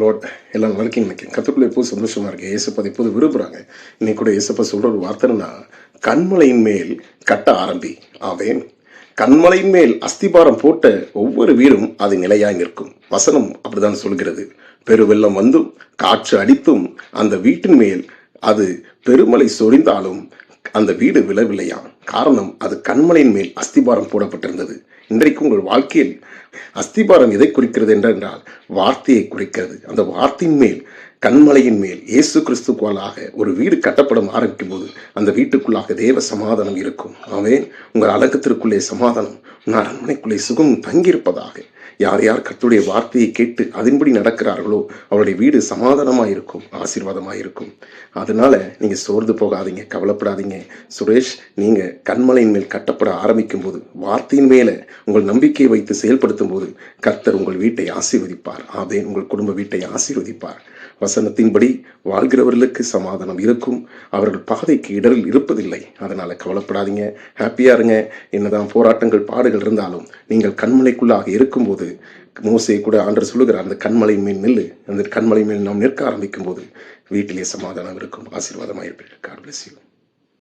Lord எல்லாம் நல்லா இருக்கீங்க. நினைக்கிறேன் கத்துக்குள்ள எப்போது சந்தோஷமா இருக்கு. ஏசப்பா அதை எப்போது விரும்புறாங்க. இன்னைக்கு கூட ஏசப்பா சொல்ற ஒரு வார்த்தைன்னா, கண்மலையின் மேல் கட்ட ஆரம்பி. ஆவேன். கண்மலையின் மேல் அஸ்திபாரம் போட்ட ஒவ்வொரு வீடும் அது நிலையாய் நிற்கும். வசனம் அப்படிதான் சொல்கிறது. பெருவெள்ளம் வந்தும் காற்று அடித்தும் அந்த வீட்டின் மேல் அது பெருமலை சொரிந்தாலும் அந்த வீடு விழவில்லையாம். காரணம், அது கண்மலையின் மேல் அஸ்திபாரம் போடப்பட்டிருந்தது. இன்றைக்கு உங்கள் வாழ்க்கையில் அஸ்திபாரம் எதை குறிக்கிறது என்றால் வார்த்தையை குறிக்கிறது. அந்த வார்த்தையின் மேல், கண்மலையின் மேல் இயேசு கிறிஸ்துவாலாக ஒரு வீடு கட்டப்படும் ஆரம்பிக்கும் போது அந்த வீட்டுக்குள்ளாக தேவ சமாதானம் இருக்கும். ஆமென். உங்கள் அடக்கத்திற்குள்ளே சமாதானம், உங்கள் அரண்மனைக்குள்ளே சுகம் தங்கியிருப்பதாக. யார் யார் கர்த்தருடைய வார்த்தையை கேட்டு அதன்படி நடக்கிறார்களோ அவருடைய வீடு சமாதானமாக இருக்கும், ஆசீர்வாதமாக இருக்கும். அதனால நீங்க சோர்ந்து போகாதீங்க, கவலைப்படாதீங்க. சுரேஷ், நீங்க கண்மலையின் மேல் கட்டப்பட ஆரம்பிக்கும் போது, வார்த்தையின் மேல உங்கள் நம்பிக்கையை வைத்து செயல்படுத்தும் போது கர்த்தர் உங்கள் வீட்டை ஆசீர்வதிப்பார். ஆமென். உங்கள் குடும்ப வீட்டை ஆசீர்வதிப்பார். வசனத்தின்படி வாழ்கிறவர்களுக்கு சமாதானம் இருக்கும். அவர்கள் பாதைக்கு இடரில் இருப்பதில்லை. அதனால கவலைப்படாதீங்க, ஹாப்பியா இருங்க. என்னதான் போராட்டங்கள் பாடுகள் இருந்தாலும் நீங்கள் கண்மலைக்குள்ளாக இருக்கும்போது, மோசே கூட ஆண்டவர் சொல்லுகிறார், அந்த கண்மலை மேல் நில்லு. அந்த கண்மலை மேல் நாம் நிற்க ஆரம்பிக்கும் போது வீட்டிலே சமாதானம் இருக்கும், ஆசீர்வாதமாக இருப்பீர்கள். God bless you.